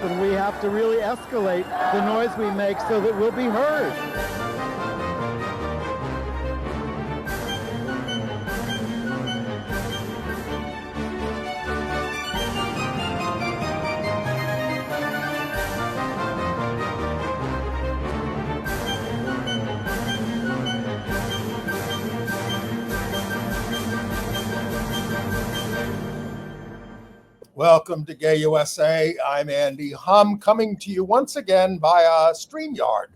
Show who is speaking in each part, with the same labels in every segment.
Speaker 1: and we have to really escalate the noise we make so that we'll be heard.
Speaker 2: Welcome to Gay USA. I'm Andy Hum, coming to you once again via StreamYard.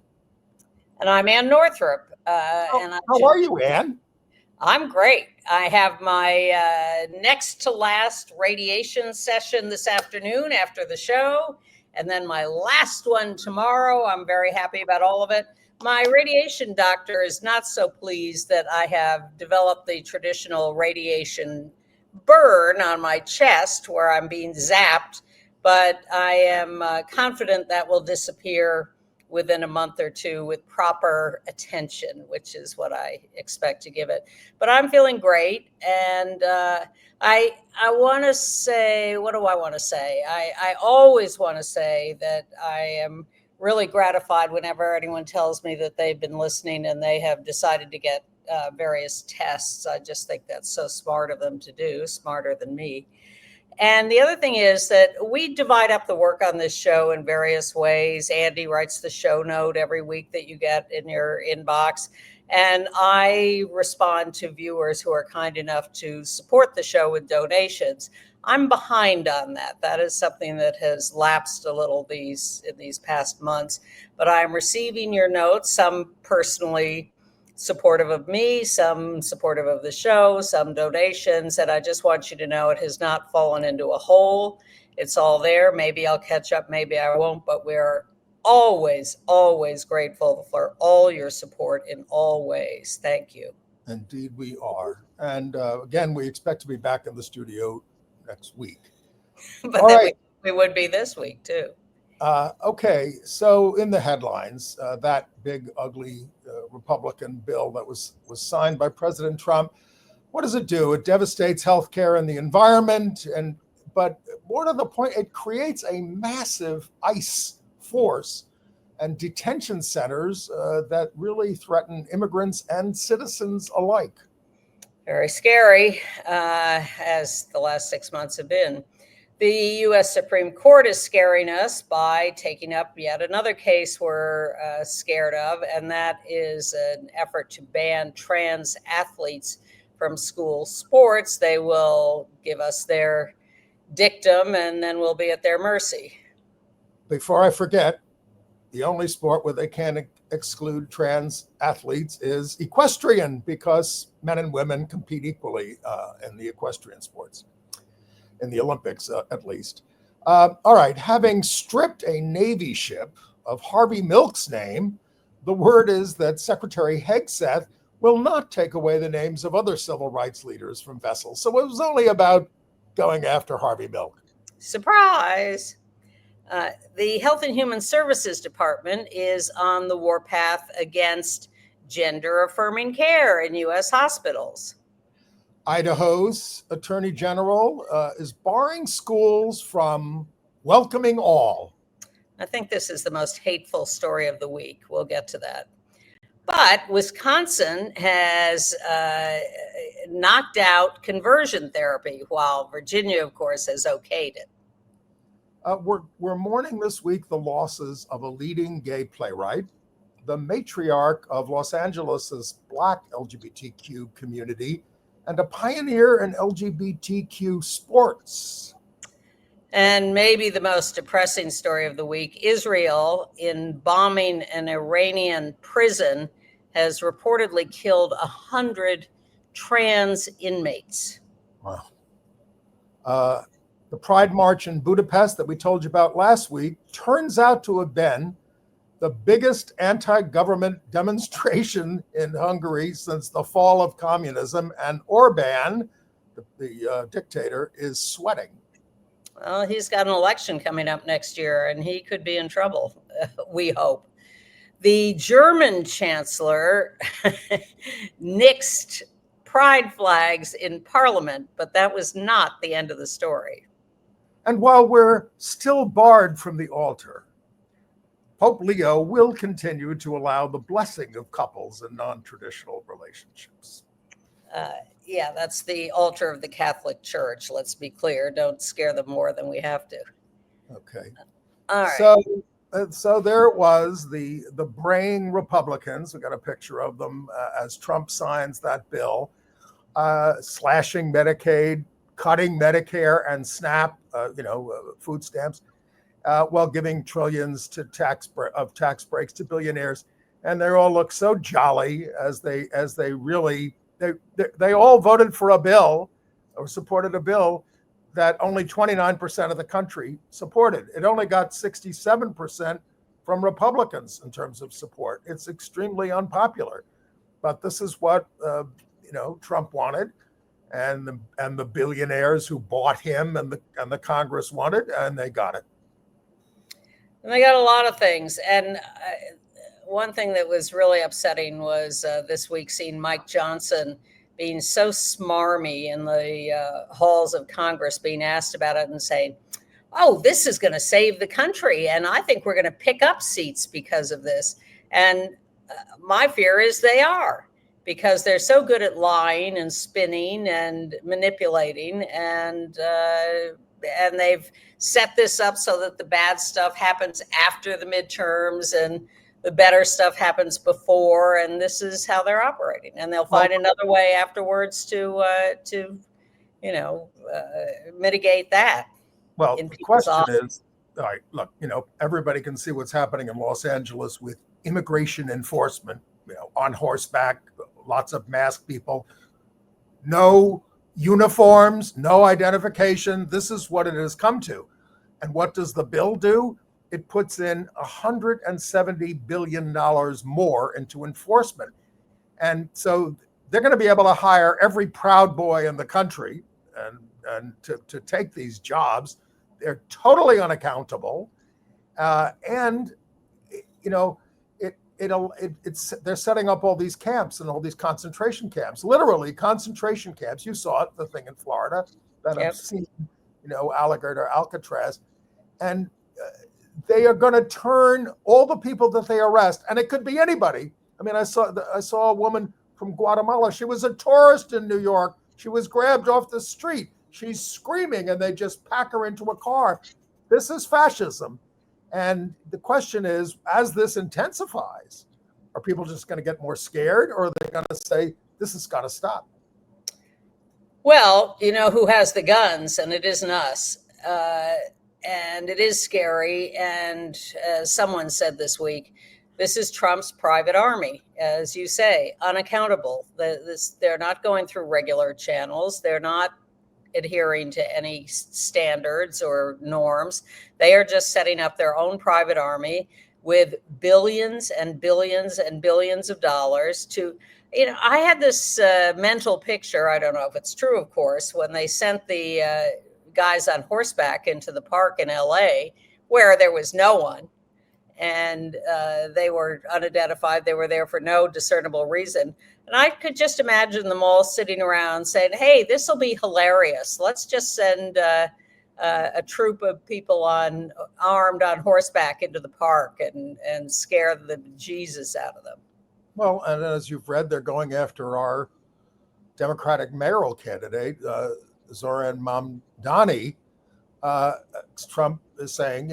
Speaker 3: And I'm Ann Northrup.
Speaker 2: How are you, Ann?
Speaker 3: I'm great. I have my next to last radiation session this afternoon after the show, and then my last one tomorrow. I'm very happy about all of it. My radiation doctor is not so pleased that I have developed the traditional radiation burn on my chest where I'm being zapped, but I am confident that will disappear within a month or two with proper attention, which is what I expect to give it. But I'm feeling great, and I want to say, what do I want to say? I always want to say that I am really gratified whenever anyone tells me that they've been listening and they have decided to get various tests. I just think that's so smart of them to do, smarter than me. And the other thing is that we divide up the work on this show in various ways. Andy writes the show note every week that you get in your inbox. And I respond to viewers who are kind enough to support the show with donations. I'm behind on that. That is something that has lapsed a little in these past months. But I'm receiving your notes, some personally supportive of me, some supportive of the show, some donations. And I just want you to know it has not fallen into a hole. It's all there. Maybe I'll catch up, maybe I won't, but we're always, always grateful for all your support in all ways. Thank you.
Speaker 2: Indeed, we are. And again, we expect to be back in the studio next week.
Speaker 3: But all right. We would be this week too.
Speaker 2: Okay, so in the headlines, that big, ugly Republican bill that was signed by President Trump, what does it do? It devastates healthcare and the environment, but more to the point, it creates a massive ICE force and detention centers that really threaten immigrants and citizens alike.
Speaker 3: Very scary, as the last 6 months have been. The U.S. Supreme Court is scaring us by taking up yet another case we're scared of, and that is an effort to ban trans athletes from school sports. They will give us their dictum, and then we'll be at their mercy.
Speaker 2: Before I forget, the only sport where they can exclude trans athletes is equestrian, because men and women compete equally in the equestrian sports. In the Olympics, at least. All right, having stripped a Navy ship of Harvey Milk's name, the word is that Secretary Hegseth will not take away the names of other civil rights leaders from vessels. So it was only about going after Harvey Milk.
Speaker 3: Surprise! The Health and Human Services Department is on the warpath against gender-affirming care in U.S. hospitals.
Speaker 2: Idaho's Attorney General is barring schools from welcoming all.
Speaker 3: I think this is the most hateful story of the week. We'll get to that. But Wisconsin has knocked out conversion therapy, while Virginia, of course, has okayed it.
Speaker 2: We're mourning this week the losses of a leading gay playwright, the matriarch of Los Angeles' Black LGBTQ community, and a pioneer in LGBTQ sports.
Speaker 3: And maybe the most depressing story of the week, Israel, in bombing an Iranian prison, has reportedly killed 100 trans inmates.
Speaker 2: Wow. The Pride March in Budapest that we told you about last week turns out to have been the biggest anti-government demonstration in Hungary since the fall of communism, and Orban, the dictator, is sweating.
Speaker 3: Well, he's got an election coming up next year, and he could be in trouble, we hope. The German chancellor nixed pride flags in parliament, but that was not the end of the story.
Speaker 2: And while we're still barred from the altar, Pope Leo will continue to allow the blessing of couples in non-traditional relationships.
Speaker 3: Yeah, that's the altar of the Catholic Church. Let's be clear. Don't scare them more than we have to.
Speaker 2: Okay.
Speaker 3: All right.
Speaker 2: So there it was, the braying Republicans. We got a picture of them as Trump signs that bill, slashing Medicaid, cutting Medicare and SNAP, food stamps, while giving trillions to tax breaks to billionaires. And they all look so jolly as they all voted for a bill or supported a bill that only 29% of the country supported. It only got 67% from Republicans in terms of support. It's extremely unpopular, but this is what Trump wanted, and the billionaires who bought him and the Congress wanted, and they got it.
Speaker 3: And they got a lot of things. And one thing that was really upsetting was this week seeing Mike Johnson being so smarmy in the halls of Congress, being asked about it and saying, oh, this is going to save the country. And I think we're going to pick up seats because of this. And my fear is they are, because they're so good at lying and spinning and manipulating. And they've set this up so that the bad stuff happens after the midterms and the better stuff happens before, and this is how they're operating. And they'll find another way afterwards to mitigate that.
Speaker 2: Well, the question is, all right, look, everybody can see what's happening in Los Angeles with immigration enforcement, on horseback, lots of masked people, no uniforms, no identification. This is what it has come to. And what does the bill do? It puts in $170 billion more into enforcement. And so they're going to be able to hire every Proud Boy in the country and to take these jobs. They're totally unaccountable. They're setting up all these camps and all these concentration camps, literally concentration camps. You saw it, the thing in Florida that I've seen, Alligator, Alcatraz. And they are going to turn all the people that they arrest, and it could be anybody. I mean, I saw a woman from Guatemala. She was a tourist in New York. She was grabbed off the street. She's screaming, and they just pack her into a car. This is fascism. And the question is, as this intensifies, are people just going to get more scared, or are they going to say, this has got to stop?
Speaker 3: Well, who has the guns, and it isn't us. And it is scary. And as someone said this week, this is Trump's private army, as you say, unaccountable. They're not going through regular channels. They're not adhering to any standards or norms. They are just setting up their own private army with billions and billions and billions of dollars to, I had this mental picture. I don't know if it's true, of course, when they sent the guys on horseback into the park in LA where there was no one, and they were unidentified. They were there for no discernible reason. And I could just imagine them all sitting around saying, hey, this will be hilarious. Let's just send a troop of people armed on horseback into the park and scare the Jesus out of them.
Speaker 2: Well, and as you've read, they're going after our Democratic mayoral candidate, Zoran Mamdani. Trump is saying,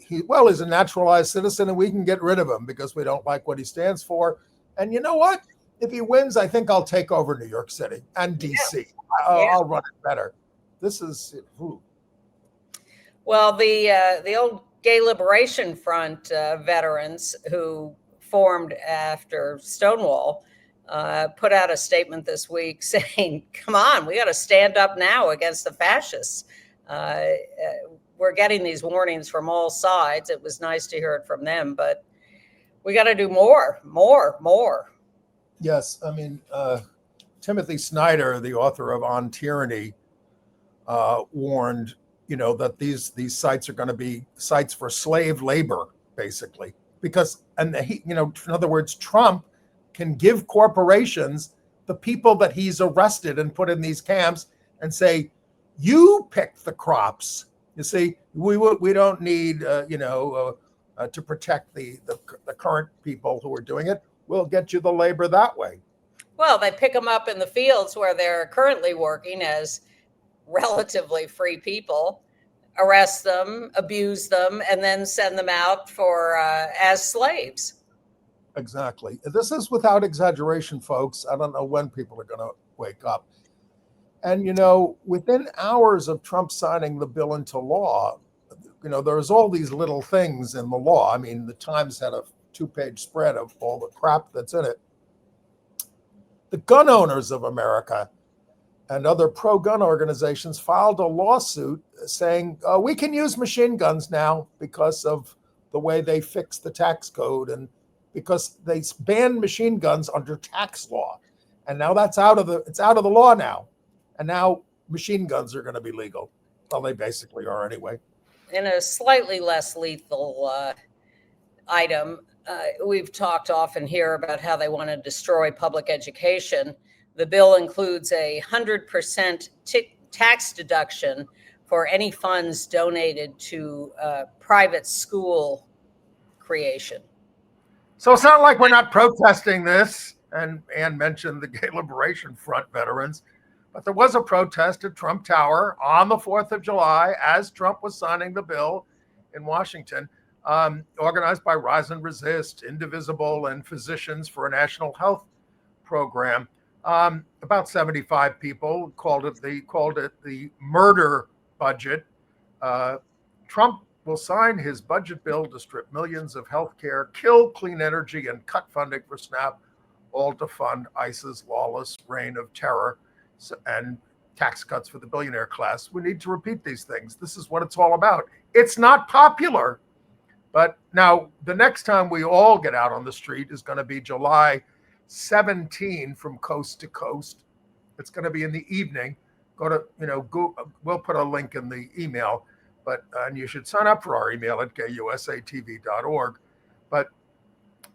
Speaker 2: he's a naturalized citizen and we can get rid of him because we don't like what he stands for. And you know what? If he wins, I think I'll take over New York City and DC. I'll run it better. This is.
Speaker 3: Well, the old Gay Liberation Front veterans who formed after Stonewall put out a statement this week saying, come on, we got to stand up now against the fascists. We're getting these warnings from all sides. It was nice to hear it from them, but we got to do more.
Speaker 2: Yes. I mean, Timothy Snyder, the author of On Tyranny, warned, that these sites are going to be sites for slave labor, basically, because, in other words, Trump can give corporations the people that he's arrested and put in these camps and say, you pick the crops You see, we don't need to protect the current people who are doing it. We'll get you the labor that way.
Speaker 3: Well, they pick them up in the fields where they're currently working as relatively free people, arrest them, abuse them, and then send them out for as slaves.
Speaker 2: Exactly. This is without exaggeration, folks. I don't know when people are going to wake up. And, within hours of Trump signing the bill into law, there's all these little things in the law. I mean, the Times had a 2-page spread of all the crap that's in it. The gun owners of America and other pro-gun organizations filed a lawsuit saying, we can use machine guns now because of the way they fixed the tax code and because they banned machine guns under tax law. And now it's out of the law now. And now machine guns are going to be legal. Well, they basically are anyway.
Speaker 3: In a slightly less lethal item, we've talked often here about how they want to destroy public education. The bill includes 100% tax deduction for any funds donated to private school creation.
Speaker 2: So it's not like we're not protesting this. And Ann mentioned the Gay Liberation Front veterans. But there was a protest at Trump Tower on the 4th of July as Trump was signing the bill in Washington, organized by Rise and Resist, Indivisible, and Physicians for a National Health Program. About 75 people called it the murder budget. Trump will sign his budget bill to strip millions of health care, kill clean energy, and cut funding for SNAP, all to fund ICE's lawless reign of terror and tax cuts for the billionaire class. We need to repeat these things. This is what it's all about. It's not popular, but now the next time we all get out on the street is going to be July 17 from coast to coast. It's going to be in the evening. Go to, Google, we'll put a link in the email, and you should sign up for our email at gayusatv.org. But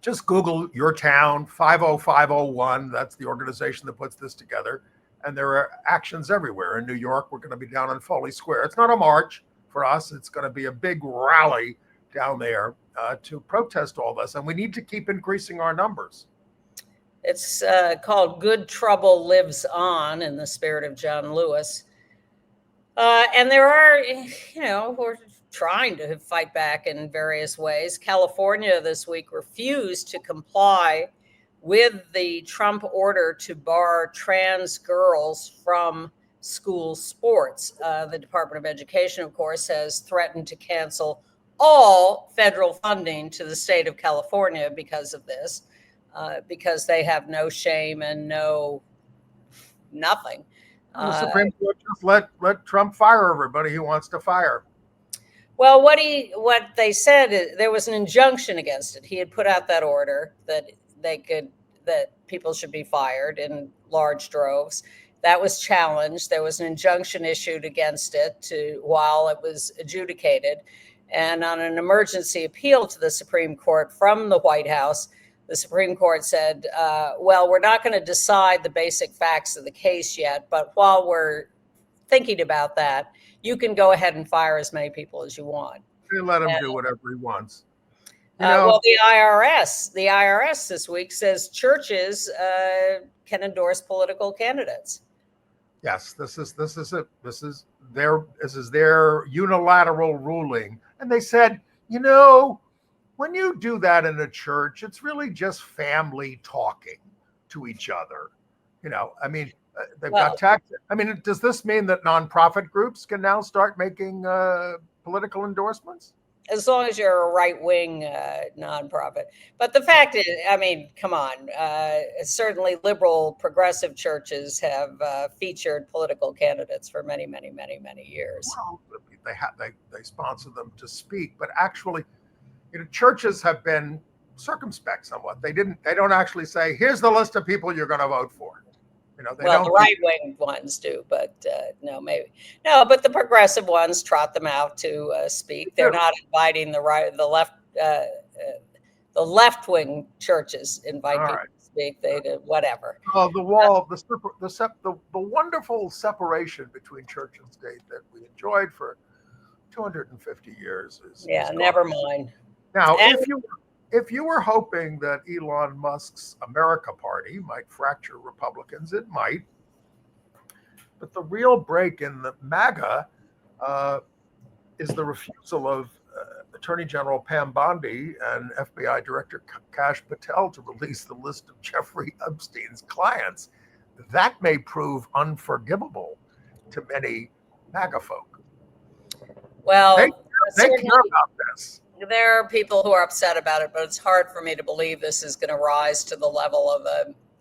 Speaker 2: just Google your town, 50501. That's the organization that puts this together. And there are actions everywhere. In New York, we're going to be down on Foley Square. It's not a march for us. It's going to be a big rally down there to protest all this. And we need to keep increasing our numbers.
Speaker 3: It's called Good Trouble Lives On, in the spirit of John Lewis. And there are, we're trying to fight back in various ways. California this week refused to comply with the Trump order to bar trans girls from school sports. The Department of Education, of course, has threatened to cancel all federal funding to the state of California because of this, because they have no shame and nothing.
Speaker 2: The Supreme Court just let Trump fire everybody he wants to fire.
Speaker 3: Well, what they said is there was an injunction against it. He had put out that order that that people should be fired in large droves. That was challenged. There was an injunction issued against it while it was adjudicated. And on an emergency appeal to the Supreme Court from the White House, the Supreme Court said, well, we're not going to decide the basic facts of the case yet, but while we're thinking about that, you can go ahead and fire as many people as you want.
Speaker 2: You let him do whatever he wants.
Speaker 3: Well, the IRS this week says churches can endorse political candidates.
Speaker 2: Yes, this is their unilateral ruling, and they said, when you do that in a church, it's really just family talking to each other. They've got tax. Does this mean that nonprofit groups can now start making political endorsements?
Speaker 3: As long as you're a right-wing nonprofit. But the fact is, come on. Certainly liberal progressive churches have featured political candidates for many, many, many, many years.
Speaker 2: Well, they sponsor them to speak, but actually, churches have been circumspect somewhat. They don't actually say, here's the list of people you're going to vote for.
Speaker 3: The right-wing ones do, but but the progressive ones trot them out to speak. They're not inviting the left-wing churches invite people to speak. They do whatever.
Speaker 2: The wonderful separation between church and state that we enjoyed for 250 years is gone.
Speaker 3: Never mind.
Speaker 2: Now,
Speaker 3: And-
Speaker 2: if you were hoping that Elon Musk's America Party might fracture Republicans, it might. But the real break in the MAGA is the refusal of Attorney General Pam Bondi and FBI Director Kash Patel to release the list of Jeffrey Epstein's clients. That may prove unforgivable to many MAGA folk.
Speaker 3: Well,
Speaker 2: They care about this.
Speaker 3: there are people who are upset about it, but it's hard for me to believe this is going to rise to the level of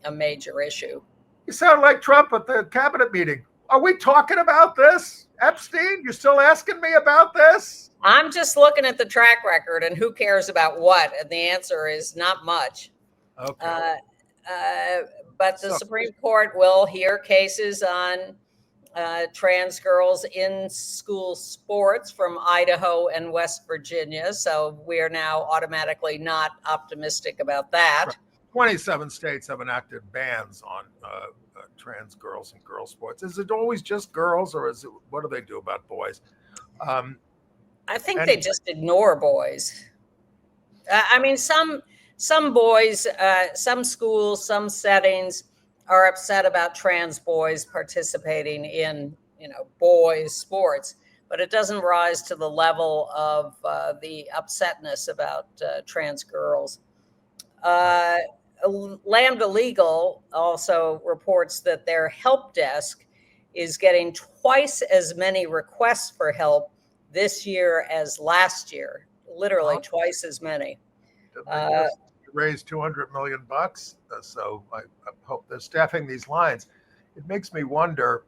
Speaker 3: a major issue.
Speaker 2: You sound like Trump at the cabinet meeting. Are we talking about this? Epstein, you still asking me about this?
Speaker 3: I'm just looking at the track record and who cares about what? And the answer is not much.
Speaker 2: Okay.
Speaker 3: But the Supreme Court will hear cases on trans girls in school sports from Idaho and West Virginia. So we are now automatically not optimistic about that.
Speaker 2: Right. 27 states have enacted bans on trans girls and girl sports. Is it always just girls, or is it, what do they do about boys?
Speaker 3: I think they just ignore boys. I mean, some boys, some schools, some settings are upset about trans boys participating in, boys sports, but it doesn't rise to the level of the upsetness about trans girls. Lambda Legal also reports that their help desk is getting twice as many requests for help this year as last year, literally twice as many.
Speaker 2: Raised $200 million, so I hope they're staffing these lines. It makes me wonder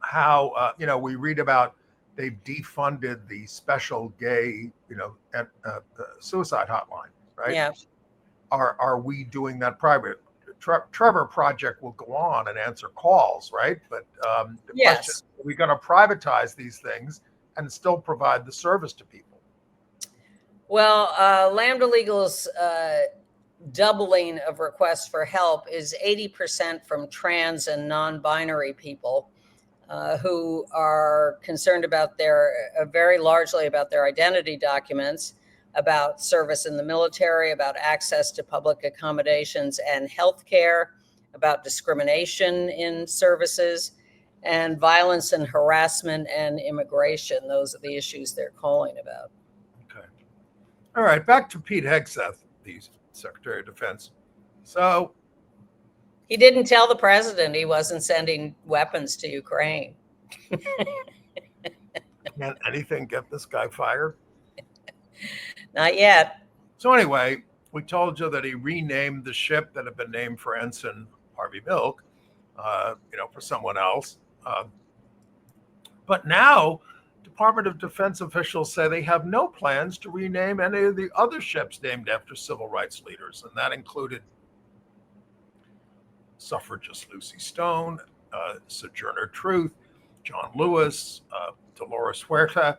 Speaker 2: how we read about they've defunded the special gay suicide hotline, right?
Speaker 3: Yeah.
Speaker 2: Are we doing that private? Trevor Project will go on and answer calls, right? But the question is, are we going to privatize these things and still provide the service to people?
Speaker 3: Well, Lambda Legal's doubling of requests for help is 80% from trans and non-binary people who are concerned about very largely about their identity documents, about service in the military, about access to public accommodations and healthcare, about discrimination in services, and violence and harassment and immigration. Those are the issues they're calling about.
Speaker 2: Okay. All right, back to Pete Hegseth, the Secretary of Defense. So
Speaker 3: he didn't tell the president he wasn't sending weapons to Ukraine.
Speaker 2: Can anything get this guy fired?
Speaker 3: Not yet.
Speaker 2: So anyway, we told you that he renamed the ship that had been named for Ensign Harvey Milk, for someone else. But now, Department of Defense officials say they have no plans to rename any of the other ships named after civil rights leaders, and that included suffragist Lucy Stone, Sojourner Truth, John Lewis, Dolores Huerta,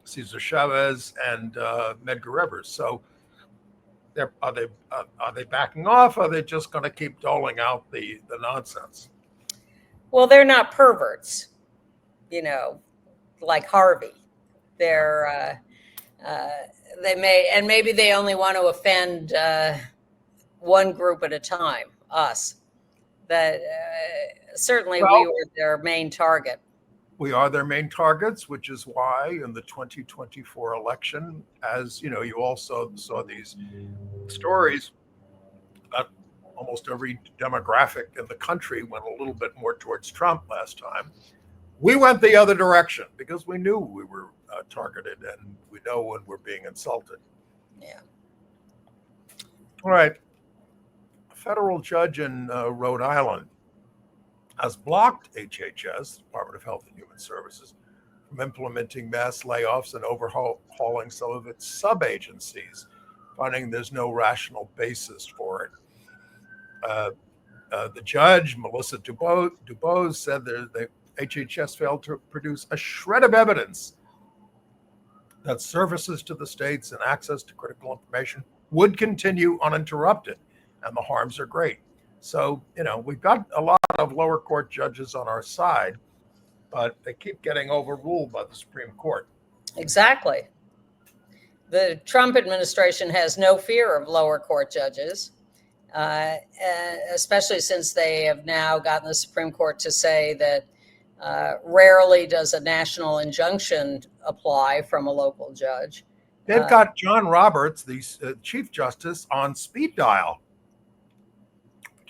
Speaker 2: Cesar Chavez, and Medgar Rivers. So, are they backing off? Or are they just going to keep doling out the nonsense?
Speaker 3: Well, they're not perverts, like Harvey. They're maybe they only want to offend one group at a time, us. That certainly we were their main target.
Speaker 2: We are their main targets, which is why in the 2024 election, as you also saw these stories about almost every demographic in the country went a little bit more towards Trump last time. We went the other direction because we knew we were targeted, and we know when we're being insulted.
Speaker 3: Yeah.
Speaker 2: All right. A federal judge in Rhode Island has blocked HHS, Department of Health and Human Services, from implementing mass layoffs and overhauling some of its sub-agencies, finding there's no rational basis for it. The judge, Melissa Dubose, said that HHS failed to produce a shred of evidence that services to the states and access to critical information would continue uninterrupted, and the harms are great. So, we've got a lot of lower court judges on our side, but they keep getting overruled by the Supreme Court.
Speaker 3: Exactly. The Trump administration has no fear of lower court judges, especially since they have now gotten the Supreme Court to say that rarely does a national injunction apply from a local judge.
Speaker 2: They've got John Roberts, the Chief Justice, on speed dial.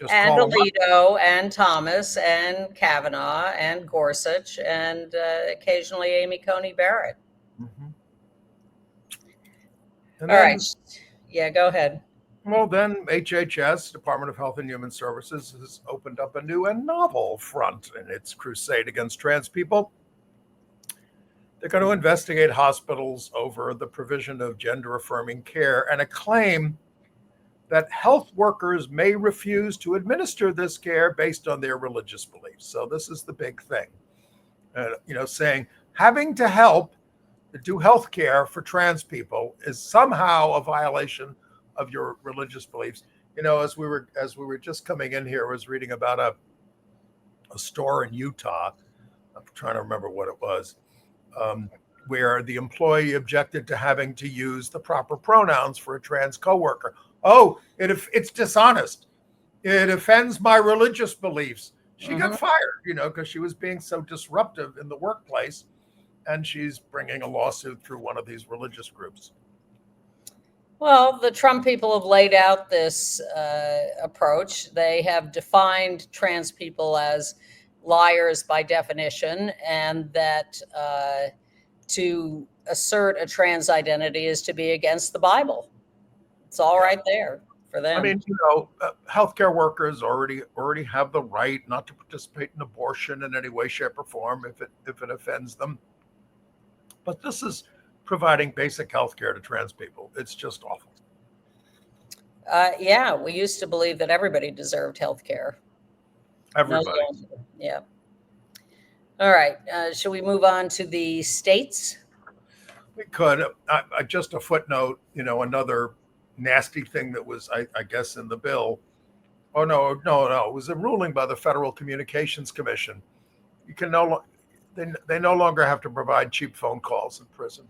Speaker 3: And Alito and Thomas and Kavanaugh and Gorsuch and occasionally Amy Coney Barrett.
Speaker 2: Mm-hmm.
Speaker 3: All right. Yeah, go ahead.
Speaker 2: Well, then HHS, Department of Health and Human Services, has opened up a new and novel front in its crusade against trans people. They're going to investigate hospitals over the provision of gender-affirming care and a claim that health workers may refuse to administer this care based on their religious beliefs. So this is the big thing, saying having to help do health care for trans people is somehow a violation of your religious beliefs. As we were just coming in here, I was reading about a store in Utah. I'm trying to remember what it was, where the employee objected to having to use the proper pronouns for a trans coworker. Oh, it's dishonest. It offends my religious beliefs. She got fired, because she was being so disruptive in the workplace, and she's bringing a lawsuit through one of these religious groups.
Speaker 3: Well, the Trump people have laid out this approach. They have defined trans people as liars by definition, and that to assert a trans identity is to be against the Bible. It's all right there for them.
Speaker 2: I mean, healthcare workers already have the right not to participate in abortion in any way, shape, or form if it offends them. But this is providing basic health care to trans people. It's just awful.
Speaker 3: Yeah, we used to believe that everybody deserved health care.
Speaker 2: Everybody.
Speaker 3: Yeah. All right. Should we move on to the states?
Speaker 2: We could. Just a footnote, another nasty thing that was, I guess, in the bill. Oh, no. It was a ruling by the Federal Communications Commission. You can they no longer have to provide cheap phone calls in prison.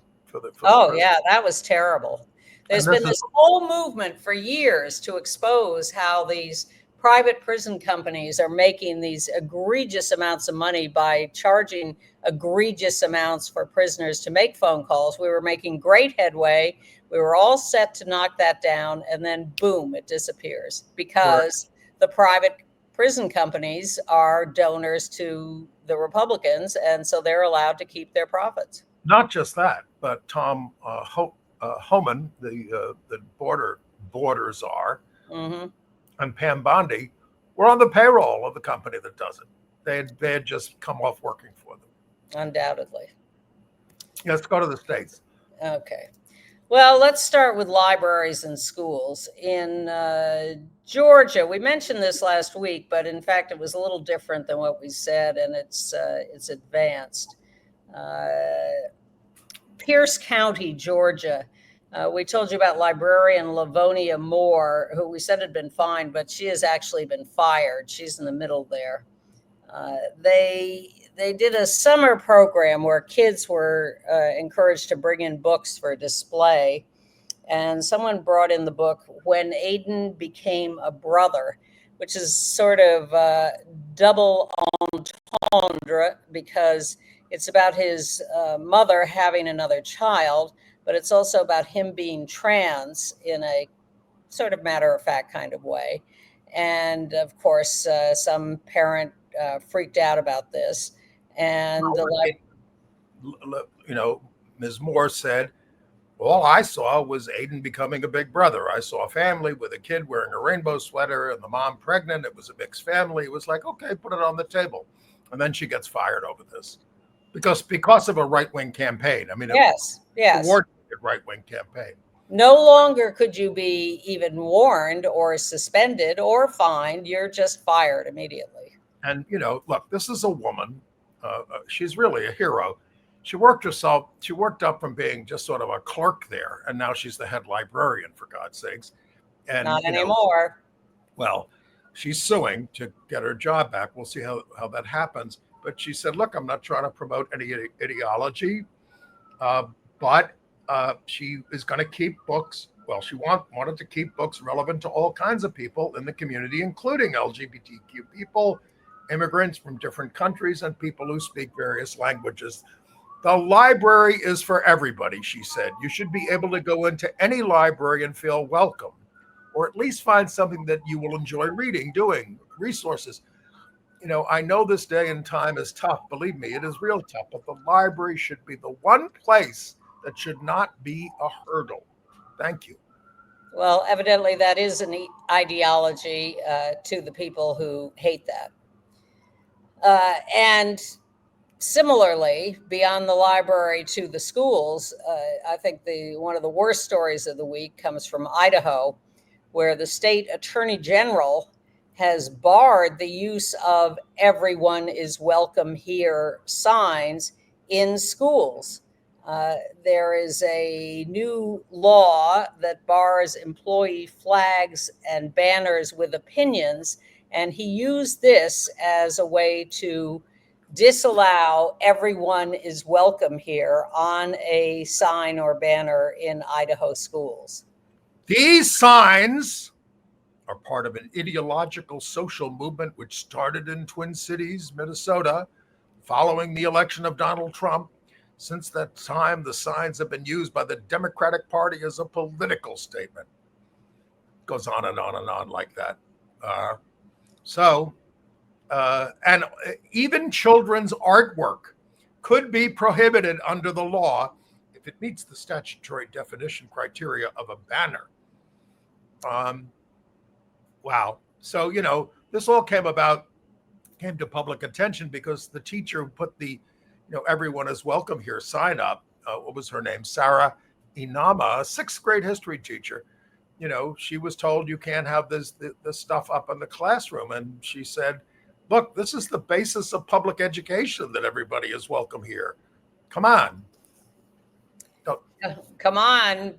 Speaker 3: Yeah, that was terrible. There's been this whole movement for years to expose how these private prison companies are making these egregious amounts of money by charging egregious amounts for prisoners to make phone calls. We were making great headway. We were all set to knock that down, and then boom, it disappears because the private prison companies are donors to the Republicans, and so they're allowed to keep their profits.
Speaker 2: Not just that, but Tom Homan, the border czar, and Pam Bondi were on the payroll of the company that does it. They had just come off working for them.
Speaker 3: Undoubtedly.
Speaker 2: Let's go to the states.
Speaker 3: Okay. Well, let's start with libraries and schools. In Georgia, we mentioned this last week, but in fact, it was a little different than what we said, and it's advanced. Pierce County, Georgia. We told you about librarian Livonia Moore, who we said had been fined, but she has actually been fired. She's in the middle there. They did a summer program where kids were encouraged to bring in books for display. And someone brought in the book, When Aiden Became a Brother, which is sort of double entendre because it's about his mother having another child, but it's also about him being trans in a sort of matter-of-fact kind of way. And of course, some parent freaked out about this. And
Speaker 2: Ms. Moore said, all I saw was Aiden becoming a big brother. I saw a family with a kid wearing a rainbow sweater and the mom pregnant. It was a mixed family. It was like, okay, put it on the table. And then she gets fired over this because of a right-wing campaign. I mean,
Speaker 3: yes.
Speaker 2: A right-wing campaign.
Speaker 3: No longer could you be even warned or suspended or fined. You're just fired immediately.
Speaker 2: And, look, this is a woman. She's really a hero. She worked up from being just sort of a clerk there, and now she's the head librarian, for God's sakes. And
Speaker 3: not anymore.
Speaker 2: Well, she's suing to get her job back. We'll see how that happens. But she said, look, I'm not trying to promote any ideology, but she is going to keep books. Well, she wanted to keep books relevant to all kinds of people in the community, including LGBTQ people, immigrants from different countries, and people who speak various languages. The library is for everybody, she said. You should be able to go into any library and feel welcome, or at least find something that you will enjoy reading, doing, resources. I know this day and time is tough. Believe me, it is real tough, but the library should be the one place that should not be a hurdle. Thank you.
Speaker 3: Well, evidently that is an ideology to the people who hate that. And similarly, beyond the library to the schools, I think one of the worst stories of the week comes from Idaho, where the state attorney general has barred the use of "everyone is welcome here" signs in schools. There is a new law that bars employee flags and banners with opinions, and he used this as a way to disallow "everyone is welcome here" on a sign or banner in Idaho schools.
Speaker 2: These signs are part of an ideological social movement which started in Twin Cities, Minnesota, following the election of Donald Trump. Since that time, the signs have been used by the Democratic Party as a political statement. Goes on and on and on like that. And even children's artwork could be prohibited under the law if it meets the statutory definition criteria of a banner. Wow. So, this all came to public attention because the teacher who put the, "everyone is welcome here" sign up, what was her name? Sarah Inama, a sixth grade history teacher. She was told you can't have this stuff up in the classroom. And she said, look, this is the basis of public education, that everybody is welcome here. Come on.
Speaker 3: Come on.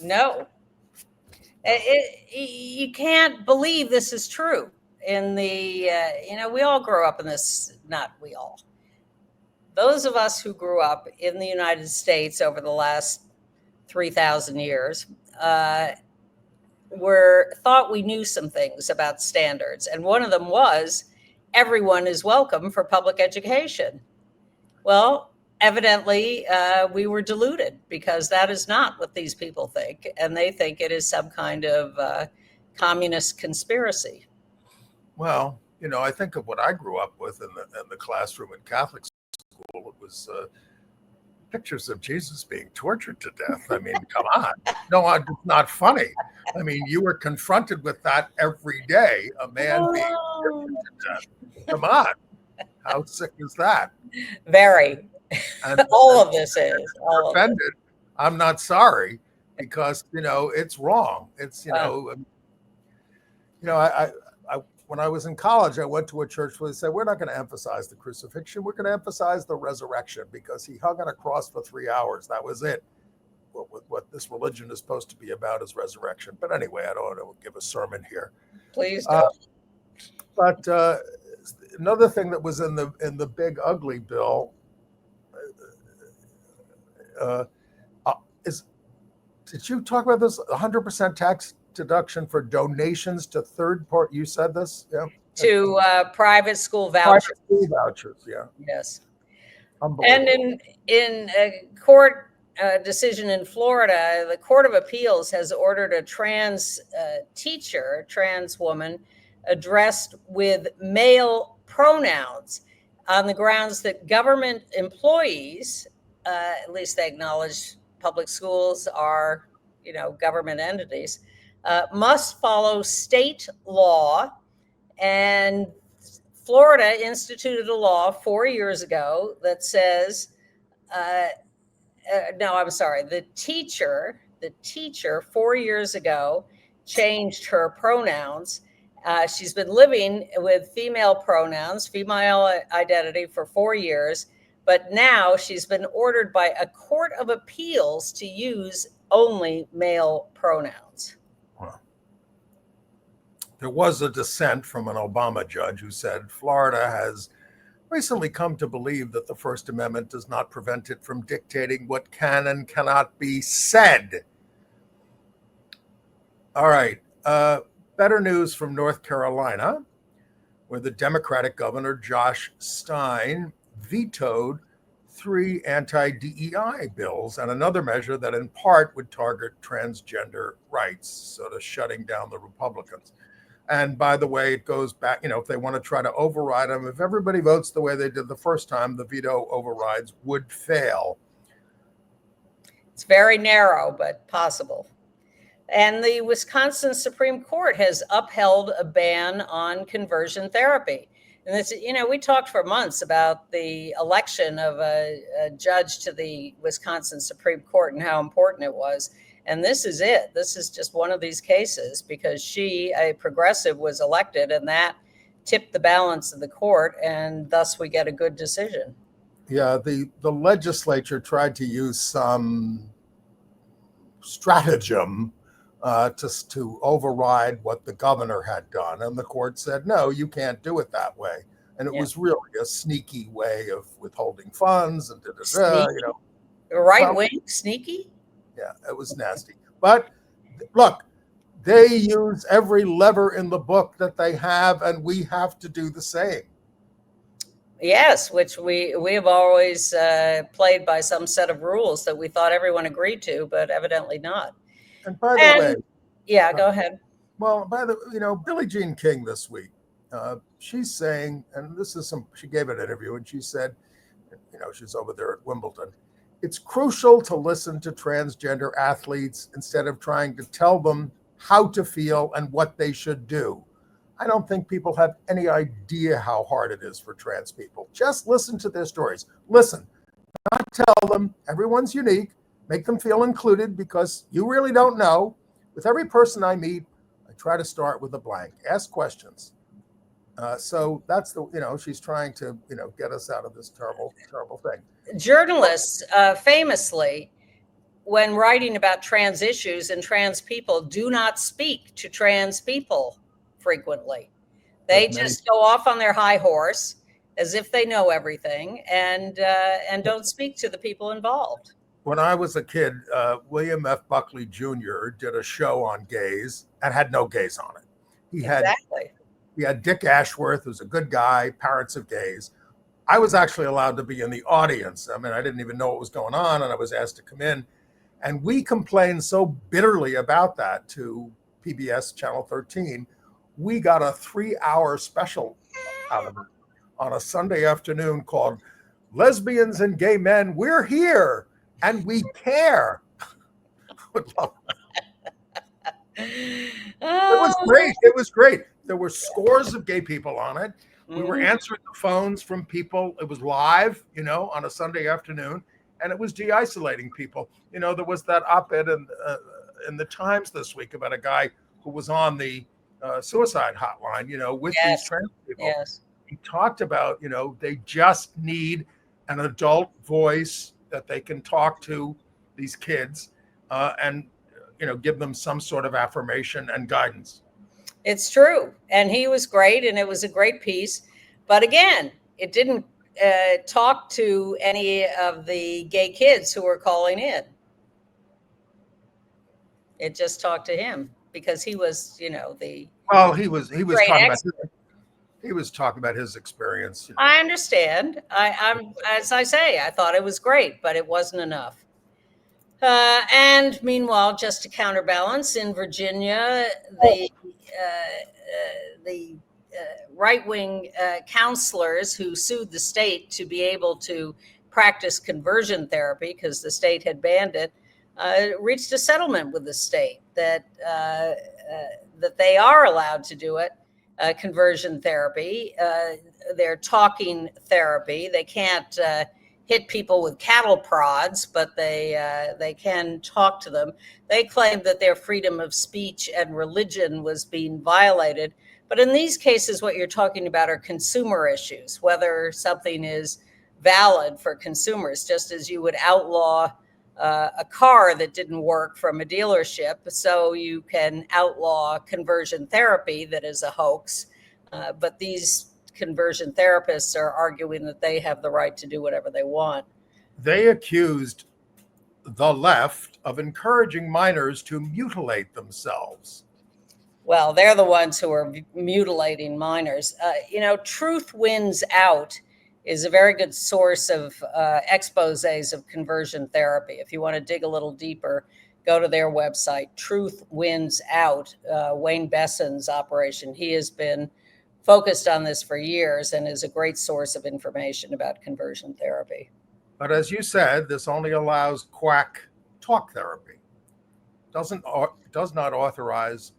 Speaker 3: No. You can't believe this is true. In the, we all grew up in this, not we all. Those of us who grew up in the United States over the last 3,000 years thought we knew some things about standards. And one of them was everyone is welcome for public education. Well, evidently, we were deluded, because that is not what these people think. And they think it is some kind of communist conspiracy.
Speaker 2: Well, I think of what I grew up with in the classroom in Catholic school. It was pictures of Jesus being tortured to death. I mean, come on. No, it's not funny. I mean, you were confronted with that every day, a man being tortured to death. Come on. How sick is that?
Speaker 3: Very.
Speaker 2: And
Speaker 3: all of this is.
Speaker 2: Offended. I'm not sorry, because, it's wrong. It's, when I was in college, I went to a church where they said, we're not going to emphasize the crucifixion. We're going to emphasize the resurrection, because he hung on a cross for 3 hours. That was it. What this religion is supposed to be about is resurrection. But anyway, I don't want to give a sermon here.
Speaker 3: Please don't.
Speaker 2: But another thing that was in the big ugly bill did you talk about this? 100% tax deduction for donations to third party. You said this, yeah.
Speaker 3: To private school vouchers.
Speaker 2: Private school vouchers, yeah.
Speaker 3: Yes. And in a court decision in Florida, the Court of Appeals has ordered a trans teacher, trans woman, addressed with male pronouns on the grounds that government employees, at least they acknowledge public schools are, government entities, must follow state law. And Florida instituted a law 4 years ago that says, the teacher 4 years ago changed her pronouns. She's been living with female pronouns, female identity, for 4 years, but now she's been ordered by a court of appeals to use only male pronouns.
Speaker 2: Wow. There was a dissent from an Obama judge who said Florida has recently come to believe that the First Amendment does not prevent it from dictating what can and cannot be said. All right. Better news from North Carolina, where the Democratic governor, Josh Stein, vetoed 3 anti-DEI bills and another measure that in part would target transgender rights, sort of shutting down the Republicans. And by the way, it goes back, if they want to try to override them, if everybody votes the way they did the first time, the veto overrides would fail.
Speaker 3: It's very narrow, but possible. And the Wisconsin Supreme Court has upheld a ban on conversion therapy. And this, we talked for months about the election of a judge to the Wisconsin Supreme Court and how important it was. And this is it. This is just one of these cases because she, a progressive, was elected, and that tipped the balance of the court, and thus we get a good decision.
Speaker 2: Yeah, the legislature tried to use some stratagem to override what the governor had done. And the court said, no, you can't do it that way. And it was really a sneaky way of withholding funds and
Speaker 3: right wing, sneaky?
Speaker 2: Yeah, it was nasty. But look, they use every lever in the book that they have, and we have to do the same.
Speaker 3: Yes, which we have always played by some set of rules that we thought everyone agreed to, but evidently not.
Speaker 2: And by the way,
Speaker 3: yeah, go ahead.
Speaker 2: Well, Billie Jean King this week, she's saying, and she gave an interview and she said, she's over there at Wimbledon. It's crucial to listen to transgender athletes instead of trying to tell them how to feel and what they should do. I don't think people have any idea how hard it is for trans people. Just listen to their stories. Listen, not tell them everyone's unique. Make them feel included because you really don't know. With every person I meet, I try to start with a blank. Ask questions. So that's she's trying to, get us out of this terrible, terrible thing.
Speaker 3: Journalists famously, when writing about trans issues and trans people, do not speak to trans people frequently. They just go off on their high horse as if they know everything and don't speak to the people involved.
Speaker 2: When I was a kid, William F. Buckley Jr. did a show on gays and had no gays on it. He had Dick Ashworth, who's a good guy, parents of gays. I was actually allowed to be in the audience. I mean, I didn't even know what was going on, and I was asked to come in. And we complained so bitterly about that to PBS Channel 13. We got a 3-hour special out of it on a Sunday afternoon called Lesbians and Gay Men, We're Here. And we care. It was great. It was great. There were scores of gay people on it. We were answering the phones from people. It was live, on a Sunday afternoon, and it was de-isolating people. There was that op-ed in the Times this week about a guy who was on the suicide hotline, with these trans people.
Speaker 3: Yes.
Speaker 2: He talked about, they just need an adult voice that they can talk to these kids and, give them some sort of affirmation and guidance.
Speaker 3: It's true. And he was great, and it was a great piece. But again, it didn't talk to any of the gay kids who were calling in. It just talked to him because he was, the
Speaker 2: well, he was talking about his experience.
Speaker 3: I understand. I'm as I say, I thought it was great, but it wasn't enough. And meanwhile, just to counterbalance, in Virginia, the right-wing counselors who sued the state to be able to practice conversion therapy because the state had banned it, reached a settlement with the state that they are allowed to do it. Conversion therapy, they're talking therapy. They can't hit people with cattle prods, but they can talk to them. They claim that their freedom of speech and religion was being violated. But in these cases, what you're talking about are consumer issues, whether something is valid for consumers, just as you would outlaw a car that didn't work from a dealership, so you can outlaw conversion therapy that is a hoax. But these conversion therapists are arguing that they have the right to do whatever they want.
Speaker 2: They accused the left of encouraging minors to mutilate themselves.
Speaker 3: Well, they're the ones who are mutilating minors. Truth Wins Out is a very good source of exposés of conversion therapy. If you want to dig a little deeper, go to their website, Truth Wins Out, Wayne Besson's operation. He has been focused on this for years and is a great source of information about conversion therapy.
Speaker 2: But as you said, this only allows quack talk therapy. Does not authorize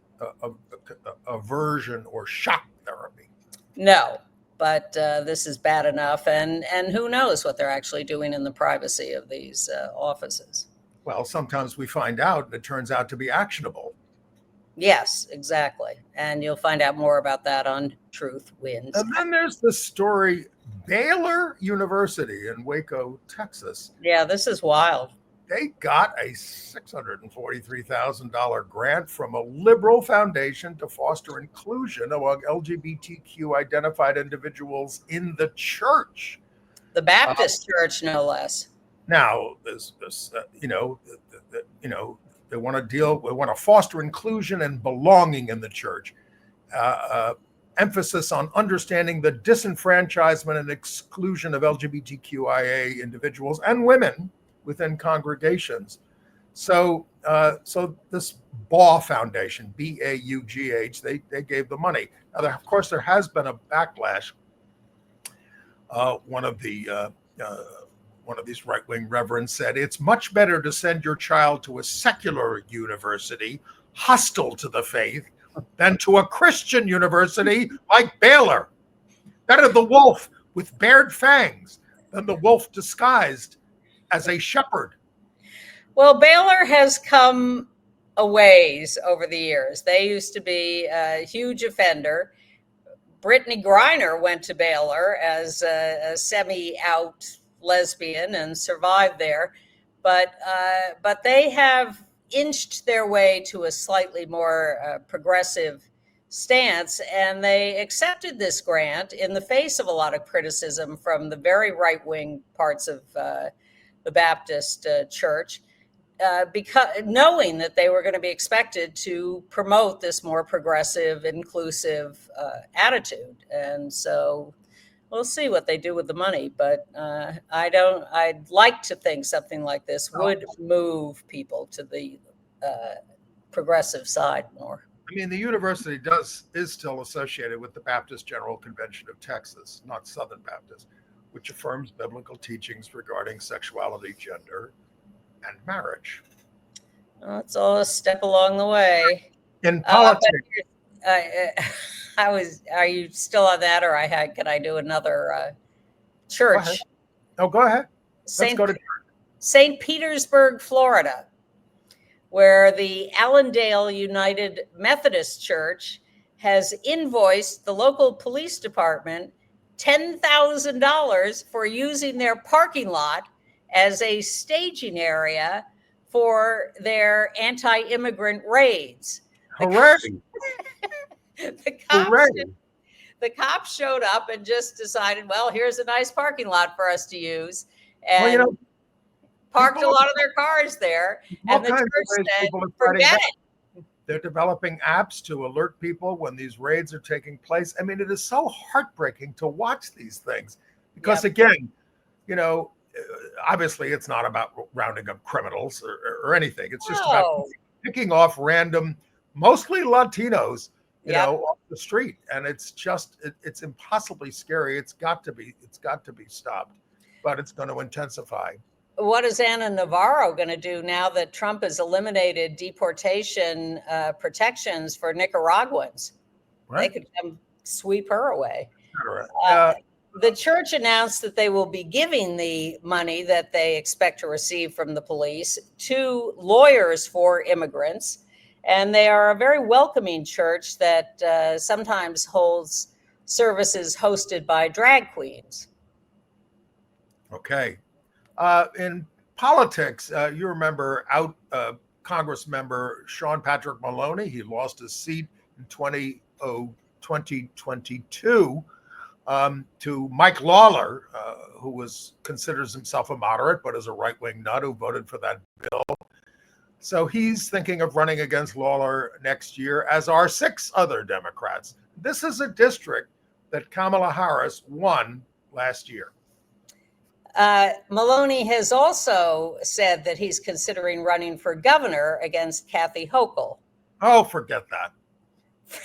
Speaker 2: aversion or shock therapy.
Speaker 3: No, but this is bad enough. And who knows what they're actually doing in the privacy of these offices.
Speaker 2: Well, sometimes we find out and it turns out to be actionable.
Speaker 3: Yes, exactly. And you'll find out more about that on Truth Wins.
Speaker 2: And then there's the story, Baylor University in Waco, Texas.
Speaker 3: Yeah, this is wild.
Speaker 2: They got a $643,000 grant from a liberal foundation to foster inclusion among LGBTQ identified individuals in the church.
Speaker 3: The Baptist church, no less.
Speaker 2: Now, they want to foster inclusion and belonging in the church. Emphasis on understanding the disenfranchisement and exclusion of LGBTQIA individuals and women within congregations. So this BAUGH Foundation, BAUGH, they gave the money. Now, of course, there has been a backlash. One of these right-wing reverends said, it's much better to send your child to a secular university hostile to the faith than to a Christian university like Baylor. Better the wolf with bared fangs than the wolf disguised as a shepherd.
Speaker 3: Well, Baylor has come a ways over the years. They used to be a huge offender. Brittany Griner went to Baylor as a semi-out lesbian and survived there. But they have inched their way to a slightly more progressive stance, and they accepted this grant in the face of a lot of criticism from the very right-wing parts of the Baptist church, because knowing that they were going to be expected to promote this more progressive, inclusive attitude. And so we'll see what they do with the money, but I'd like to think something like this would move people to the progressive side more.
Speaker 2: I mean, the university is still associated with the Baptist General Convention of Texas, not Southern Baptist, which affirms biblical teachings regarding sexuality, gender, and marriage.
Speaker 3: Well, it's all a step along the way.
Speaker 2: In politics,
Speaker 3: are you still on that, or can I do another church?
Speaker 2: Go ahead. Let's go to
Speaker 3: St. Petersburg, Florida, where the Allenale United Methodist Church has invoiced the local police department $10,000 for using their parking lot as a staging area for their anti-immigrant raids.
Speaker 2: Hooray!
Speaker 3: The cops showed up and just decided, well, here's a nice parking lot for us to use, and parked a lot of their cars there. And the church said, forget it.
Speaker 2: They're developing apps to alert people when these raids are taking place. I mean, it is so heartbreaking to watch these things because, again, obviously it's not about rounding up criminals or anything. It's just about picking off random, mostly Latinos, off the street. And it's impossibly scary. It's got to be stopped, but it's going to intensify.
Speaker 3: What is Ana Navarro going to do now that Trump has eliminated deportation protections for Nicaraguans? Right. They could come sweep her away. The church announced that they will be giving the money that they expect to receive from the police to lawyers for immigrants. And they are a very welcoming church that sometimes holds services hosted by drag queens.
Speaker 2: Okay. In politics, you remember Congress member Sean Patrick Maloney. He lost his seat in 2022 to Mike Lawler, who considers himself a moderate, but is a right-wing nut who voted for that bill. So he's thinking of running against Lawler next year, as are 6 other Democrats. This is a district that Kamala Harris won last year.
Speaker 3: Maloney has also said that he's considering running for governor against Kathy Hochul.
Speaker 2: Oh, forget that.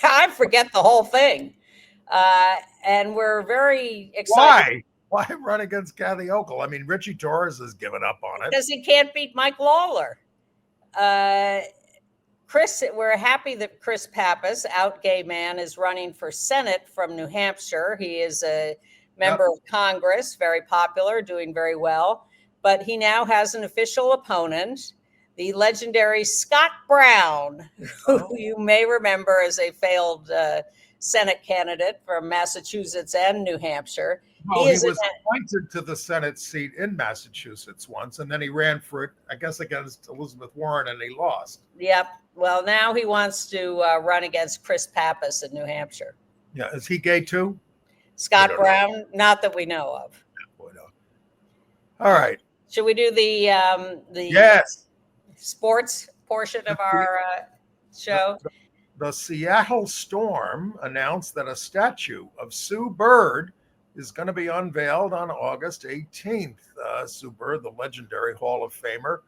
Speaker 3: I forget the whole thing. And we're very excited.
Speaker 2: Why run against Kathy Hochul? I mean, Richie Torres has given up on it.
Speaker 3: Because he can't beat Mike Lawler. We're happy that Chris Pappas, out gay man, is running for Senate from New Hampshire. He is a member of Congress, very popular, doing very well. But he now has an official opponent, the legendary Scott Brown, who you may remember as a failed Senate candidate from Massachusetts and New Hampshire.
Speaker 2: Well, he was appointed to the Senate seat in Massachusetts once, and then he ran for it, I guess, against Elizabeth Warren, and he lost.
Speaker 3: Yep. Well, now he wants to run against Chris Pappas in New Hampshire.
Speaker 2: Yeah. Is he gay too?
Speaker 3: Scott Brown? Not that we know of.
Speaker 2: All right.
Speaker 3: Should we do the
Speaker 2: yes
Speaker 3: sports portion of our show?
Speaker 2: The Seattle Storm announced that a statue of Sue Bird is going to be unveiled on August 18th. Sue Bird, the legendary Hall of Famer,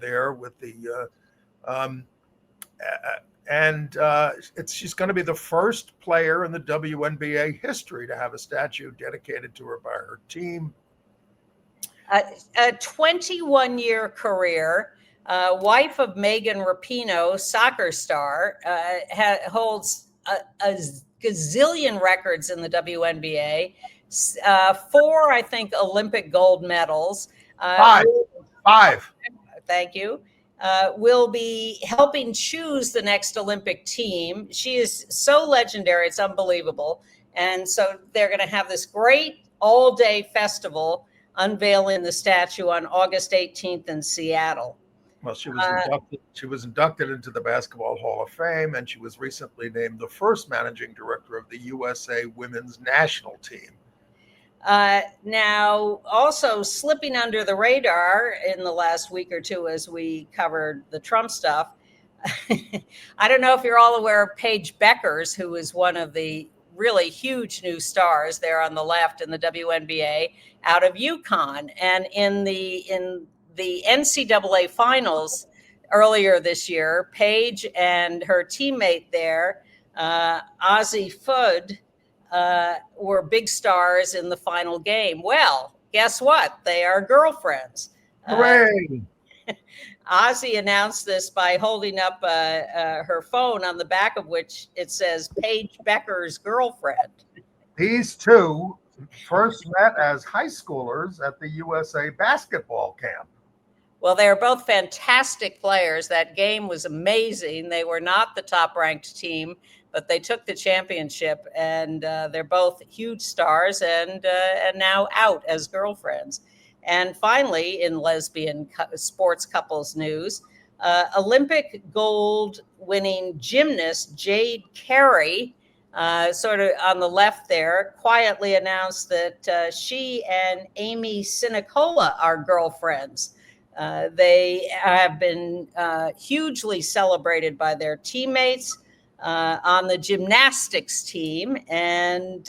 Speaker 2: there with the she's going to be the first player in the WNBA history to have a statue dedicated to her by her team.
Speaker 3: A 21-year career, wife of Megan Rapinoe, soccer star, holds a gazillion records in the WNBA, 4, I think, Olympic gold medals.
Speaker 2: 5.
Speaker 3: Thank you. Will be helping choose the next Olympic team. She is so legendary, it's unbelievable. And so they're going to have this great all-day festival unveiling the statue on August 18th in Seattle.
Speaker 2: Well, she was inducted into the Basketball Hall of Fame, and she was recently named the first managing director of the USA women's national team.
Speaker 3: Now, also slipping under the radar in the last week or two as we covered the Trump stuff, I don't know if you're all aware of Paige Beckers, who is one of the really huge new stars there on the left in the WNBA out of UConn. And in the NCAA finals earlier this year, Paige and her teammate there, Ozzie Fudd, were big stars in the final game. Well, guess what? They are girlfriends.
Speaker 2: Hooray!
Speaker 3: Ozzie announced this by holding up her phone, on the back of which it says Paige Beckers' girlfriend.
Speaker 2: These two first met as high schoolers at the USA basketball camp.
Speaker 3: Well, they are both fantastic players. That game was amazing. They were not the top-ranked team, but they took the championship, and they're both huge stars and now out as girlfriends. And finally, in lesbian sports couples news, Olympic gold winning gymnast Jade Carey, sort of on the left there, quietly announced that she and Amy Sinicola are girlfriends. They have been hugely celebrated by their teammates on the gymnastics team, and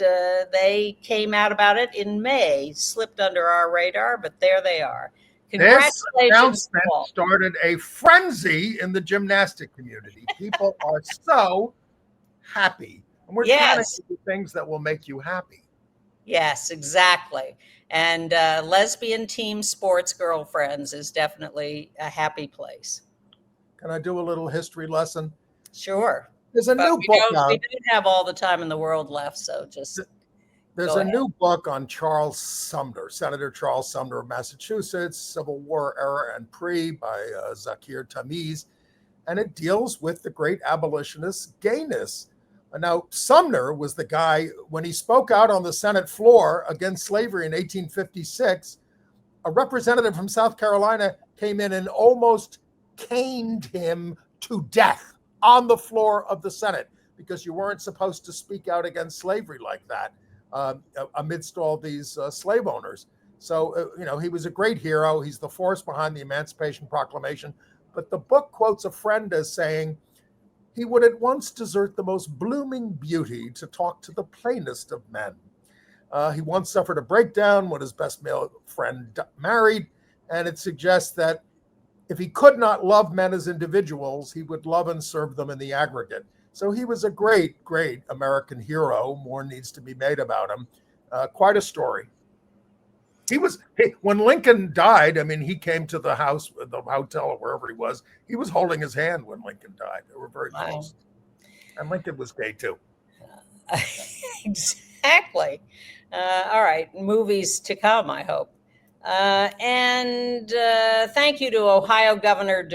Speaker 3: they came out about it in May. Slipped under our radar, but there they are. Congratulations.
Speaker 2: This announcement started a frenzy in the gymnastic community. People are so happy. And we're trying to do things that will make you happy.
Speaker 3: Yes, exactly. And lesbian team sports girlfriends is definitely a happy place.
Speaker 2: Can I do a little history lesson?
Speaker 3: Sure.
Speaker 2: There's a new book out.
Speaker 3: We don't have all the time in the world left, so just
Speaker 2: There's a new book on Charles Sumner, Senator Charles Sumner of Massachusetts, Civil War era and pre, by Zakir Tamiz, and it deals with the great abolitionist gayness. Now, Sumner was the guy, when he spoke out on the Senate floor against slavery in 1856, a representative from South Carolina came in and almost caned him to death on the floor of the Senate, because you weren't supposed to speak out against slavery like that. amidst all these slave owners. So, he was a great hero. He's the force behind the Emancipation Proclamation. But the book quotes a friend as saying, he would at once desert the most blooming beauty to talk to the plainest of men. He once suffered a breakdown when his best male friend married, and it suggests that if he could not love men as individuals, he would love and serve them in the aggregate. So he was a great, great American hero. More needs to be made about him. Quite a story. When Lincoln died, I mean, he came to the house, the hotel, or wherever he was holding his hand when Lincoln died. They were very close. And Lincoln was gay too.
Speaker 3: Exactly. All right. Movies to come, I hope. And thank you to Ohio Governor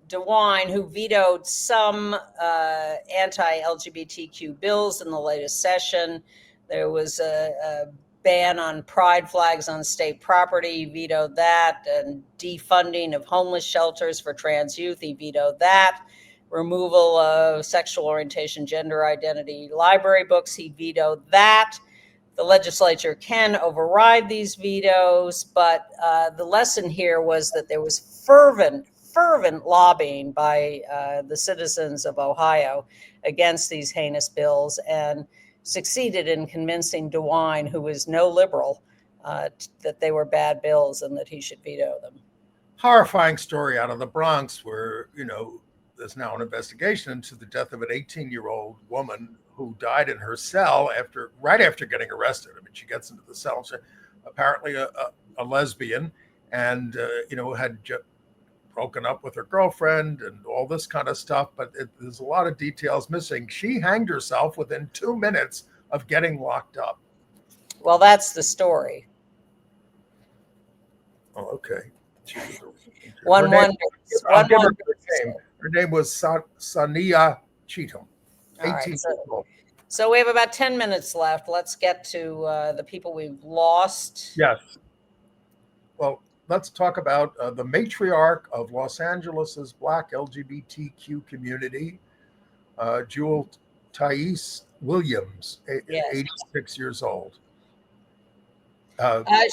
Speaker 3: DeWine, who vetoed some anti-LGBTQ bills in the latest session. There was a ban on pride flags on state property. He vetoed that. And defunding of homeless shelters for trans youth. He vetoed that. Removal of sexual orientation, gender identity library books. He vetoed that. The legislature can override these vetoes, but the lesson here was that there was fervent lobbying by the citizens of Ohio against these heinous bills, and succeeded in convincing DeWine, who is no liberal, that they were bad bills and that he should veto them.
Speaker 2: Horrifying story out of the Bronx where, there's now an investigation into the death of an 18-year-old woman who died in her cell right after getting arrested. I mean, she gets into the cell. She's apparently a lesbian, and had broken up with her girlfriend and all this kind of stuff. But there's a lot of details missing. She hanged herself within 2 minutes of getting locked up.
Speaker 3: Well, that's the story.
Speaker 2: Oh, okay. Her name was Sania Cheatham. 18 years old.
Speaker 3: So we have about 10 minutes left. Let's get to the people we've lost.
Speaker 2: Yes. Well, let's talk about the matriarch of Los Angeles's Black LGBTQ community, Juel Ty Williams, 86 years old.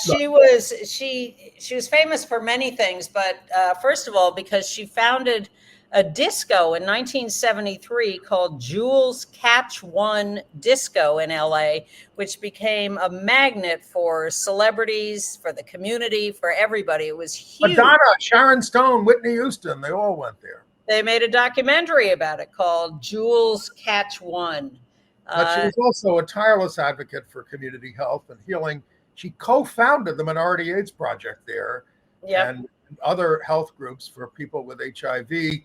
Speaker 3: She was famous for many things, but first of all, because she founded a disco in 1973 called Juel's Catch One Disco in LA, which became a magnet for celebrities, for the community, for everybody. It was huge.
Speaker 2: Madonna, Sharon Stone, Whitney Houston, they all went there.
Speaker 3: They made a documentary about it called Juel's Catch One.
Speaker 2: But she was also a tireless advocate for community health and healing. She co-founded the Minority AIDS Project there, and other health groups for people with HIV. They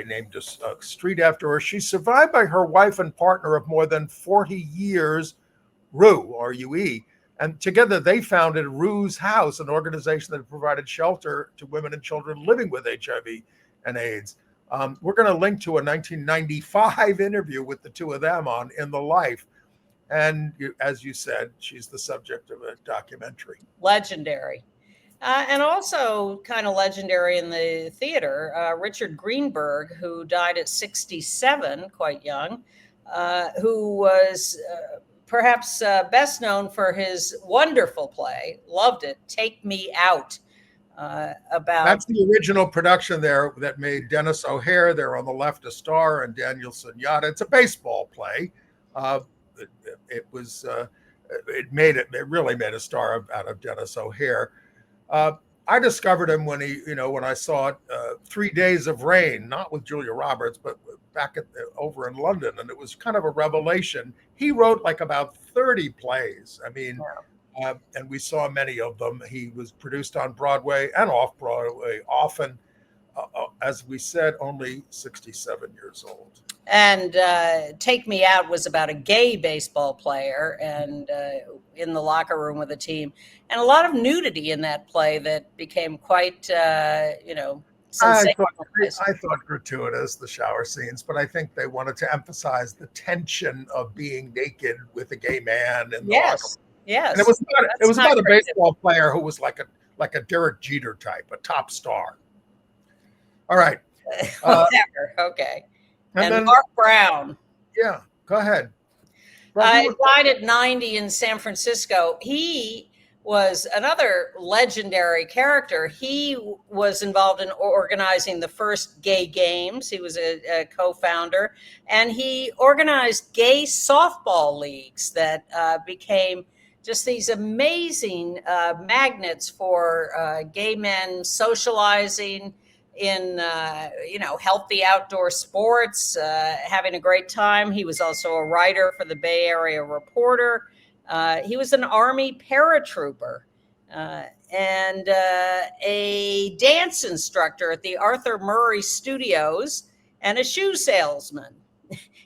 Speaker 2: named a street after her. She's survived by her wife and partner of more than 40 years, Rue, R-U-E. And together they founded Rue's House, an organization that provided shelter to women and children living with HIV and AIDS. We're going to link to a 1995 interview with the two of them on In the Life. And as you said, she's the subject of a documentary.
Speaker 3: Legendary. And also kind of legendary in the theater, Richard Greenberg, who died at 67, quite young, who was perhaps best known for his wonderful play, loved it, Take Me Out. That's
Speaker 2: the original production there that made Dennis O'Hare there on the left a star and Daniel Sunyata. It's a baseball play. It really made a star out of Dennis O'Hare. I discovered him when I saw it 3 Days of Rain, not with Julia Roberts, but back over in London, and it was kind of a revelation. He wrote like about 30 plays. I mean, and we saw many of them. He was produced on Broadway and off Broadway, often, as we said, only 67 years old.
Speaker 3: And Take Me Out was about a gay baseball player and in the locker room with a team, and a lot of nudity in that play that became quite, sensational.
Speaker 2: I thought gratuitous, the shower scenes, but I think they wanted to emphasize the tension of being naked with a gay man. In the locker room.
Speaker 3: Yes.
Speaker 2: And it was not a baseball player who was like a Derek Jeter type, a top star. All right.
Speaker 3: Whatever. Okay. And then Mark Brown.
Speaker 2: Yeah, go ahead.
Speaker 3: Died at 90 in San Francisco. He was another legendary character. He was involved in organizing the first gay games. He was a co-founder, and he organized gay softball leagues that became just these amazing magnets for gay men socializing in healthy outdoor sports, having a great time. He was also a writer for the Bay Area Reporter. He was an Army paratrooper and a dance instructor at the Arthur Murray Studios and a shoe salesman.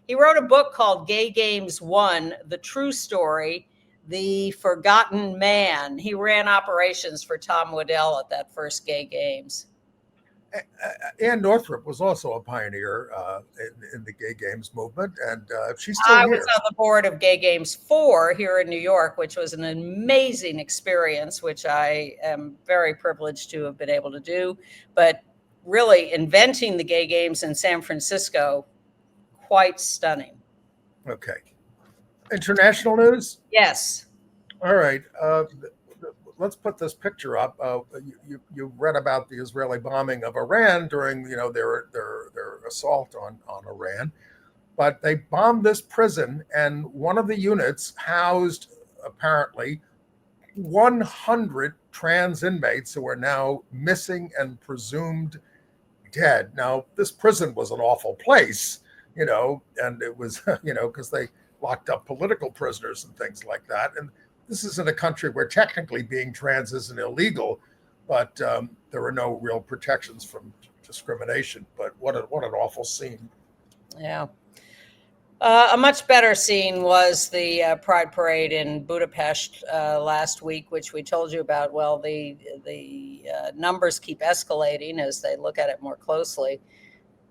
Speaker 3: He wrote a book called Gay Games 1, The True Story, The Forgotten Man. He ran operations for Tom Waddell at that first Gay Games.
Speaker 2: Ann Northrup was also a pioneer in the gay games movement, and she's still here. I
Speaker 3: was on the board of Gay Games 4 here in New York, which was an amazing experience, which I am very privileged to have been able to do. But really inventing the gay games in San Francisco, quite stunning.
Speaker 2: Okay. International news?
Speaker 3: Yes.
Speaker 2: All right. Let's put this picture up. You read about the Israeli bombing of Iran during their assault on Iran, but they bombed this prison, and one of the units housed apparently 100 trans inmates who are now missing and presumed dead. Now, this prison was an awful place, and it was because they locked up political prisoners and things like that. And this isn't a country where technically being trans isn't illegal, but there are no real protections from discrimination. But what an awful scene.
Speaker 3: Yeah. A much better scene was the Pride Parade in Budapest last week, which we told you about. Well, the numbers keep escalating as they look at it more closely.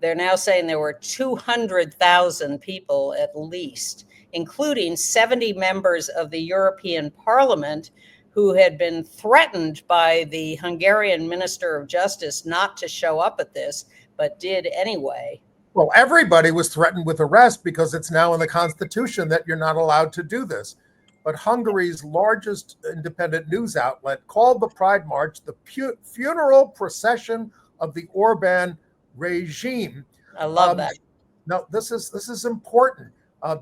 Speaker 3: They're now saying there were 200,000 people at least, including 70 members of the European Parliament who had been threatened by the Hungarian Minister of Justice not to show up at this, but did anyway.
Speaker 2: Well, everybody was threatened with arrest because it's now in the Constitution that you're not allowed to do this. But Hungary's largest independent news outlet called the Pride March the funeral procession of the Orban regime.
Speaker 3: I love that.
Speaker 2: Now, this is important.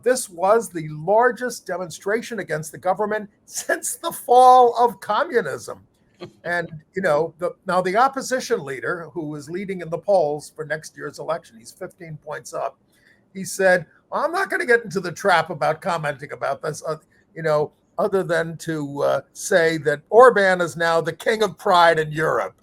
Speaker 2: This was the largest demonstration against the government since the fall of communism. And, now the opposition leader who is leading in the polls for next year's election, he's 15 points up. He said, well, I'm not going to get into the trap about commenting about this, other than to say that Orban is now the king of pride in Europe.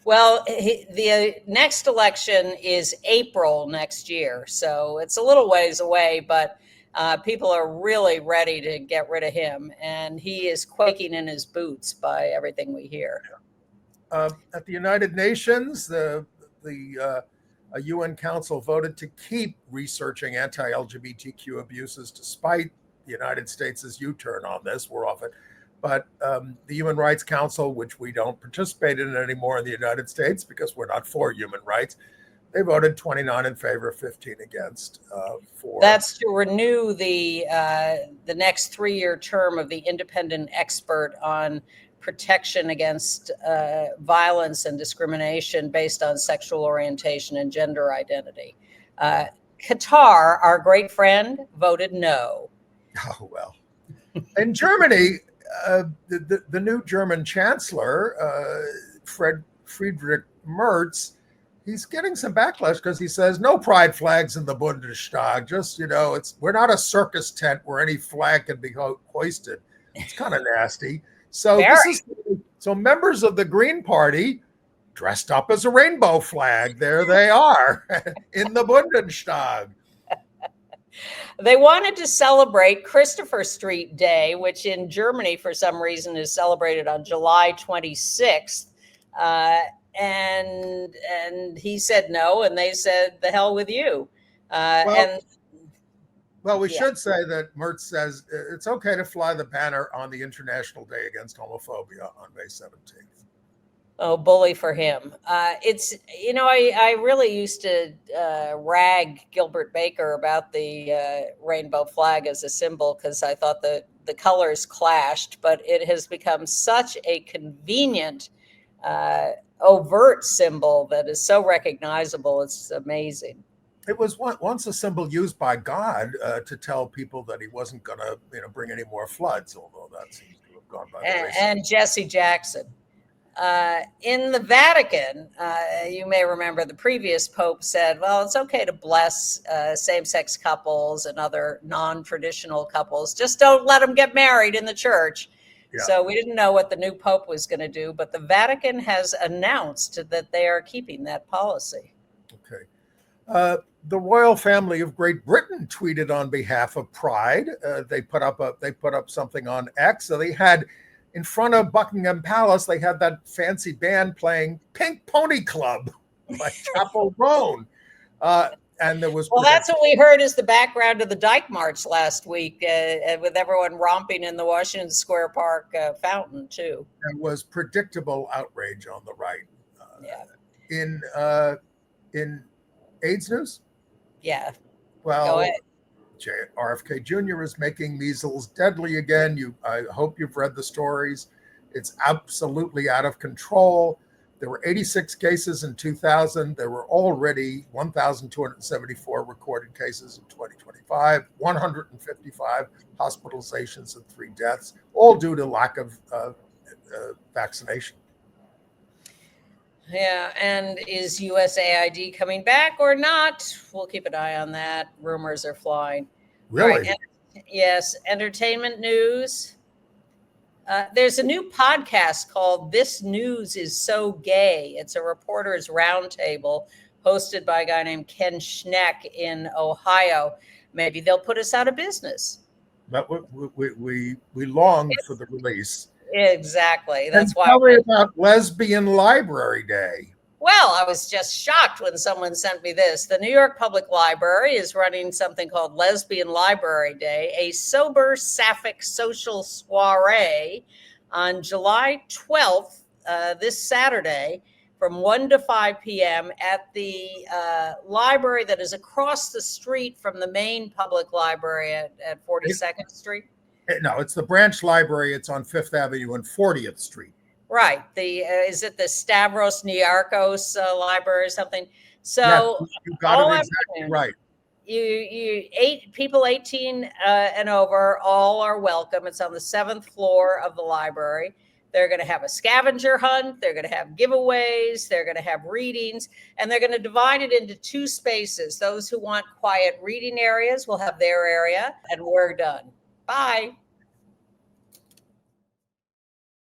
Speaker 3: Well, the next election is April next year, so it's a little ways away, but people are really ready to get rid of him, and he is quaking in his boots by everything we hear.
Speaker 2: At the United Nations, the UN Council voted to keep researching anti-LGBTQ abuses despite the United States' U-turn on this. We're off it. But the Human Rights Council, which we don't participate in anymore in the United States because we're not for human rights, they voted 29 in favor, 15 against.
Speaker 3: That's to renew the next 3-year term of the independent expert on protection against violence and discrimination based on sexual orientation and gender identity. Qatar, our great friend, voted no.
Speaker 2: Oh, well. In Germany, the new German chancellor, Friedrich Merz, he's getting some backlash because he says no pride flags in the Bundestag. Just, we're not a circus tent where any flag can be hoisted. It's kind of nasty. So so members of the Green Party dressed up as a rainbow flag. There they are in the Bundestag.
Speaker 3: They wanted to celebrate Christopher Street Day, which in Germany, for some reason, is celebrated on July 26th. And he said no, and they said, the hell with you.
Speaker 2: We should say that Merz says it's okay to fly the banner on the International Day Against Homophobia on May 17th.
Speaker 3: Oh, bully for him. It's, I really used to rag Gilbert Baker about the rainbow flag as a symbol because I thought the colors clashed, but it has become such a convenient, overt symbol that is so recognizable. It's amazing.
Speaker 2: It was once a symbol used by God to tell people that he wasn't going to, bring any more floods, although that seems to have gone by the wayside.
Speaker 3: And Jesse Jackson. In the Vatican, you may remember the previous pope said, well, it's okay to bless same-sex couples and other non-traditional couples. Just don't let them get married in the church. Yeah. So we didn't know what the new pope was going to do, but the Vatican has announced that they are keeping that policy.
Speaker 2: Okay. The royal family of Great Britain tweeted on behalf of Pride. They put up something on X. So they had, in front of Buckingham Palace, they had that fancy band playing Pink Pony Club by Chapel Roan. And there was...
Speaker 3: Well, that's what we heard as the background of the Dyke March last week, with everyone romping in the Washington Square Park fountain, too.
Speaker 2: It was predictable outrage on the right.
Speaker 3: Yeah.
Speaker 2: In AIDS news?
Speaker 3: Yeah.
Speaker 2: Well, RFK Jr. is making measles deadly again. I hope you've read the stories. It's absolutely out of control. There were 86 cases in 2000. There were already 1,274 recorded cases in 2025, 155 hospitalizations and 3 deaths, all due to lack of vaccination.
Speaker 3: Yeah, and is USAID coming back or not? We'll keep an eye on that. Rumors are flying.
Speaker 2: Really?
Speaker 3: Right, yes, entertainment news. There's a new podcast called This News Is So Gay. It's a reporters roundtable hosted by a guy named Ken Schneck in Ohio. Maybe they'll put us out of business.
Speaker 2: But we long for the release.
Speaker 3: Exactly. That's why.
Speaker 2: Tell me about Lesbian Library Day.
Speaker 3: Well, I was just shocked when someone sent me this. The New York Public Library is running something called Lesbian Library Day, a sober sapphic social soiree on July 12th, this Saturday, from 1 to 5 p.m. at the library that is across the street from the main public library at 42nd Street.
Speaker 2: No, it's the branch library. It's on 5th Avenue and 40th Street.
Speaker 3: Right. Is it the Stavros Niarchos library or something? So
Speaker 2: yes, you got it exactly right.
Speaker 3: People 18 and over, all are welcome. It's on the 7th floor of the library. They're going to have a scavenger hunt. They're going to have giveaways. They're going to have readings, and they're going to divide it into 2 spaces. Those who want quiet reading areas will have their area, and we're done. Bye.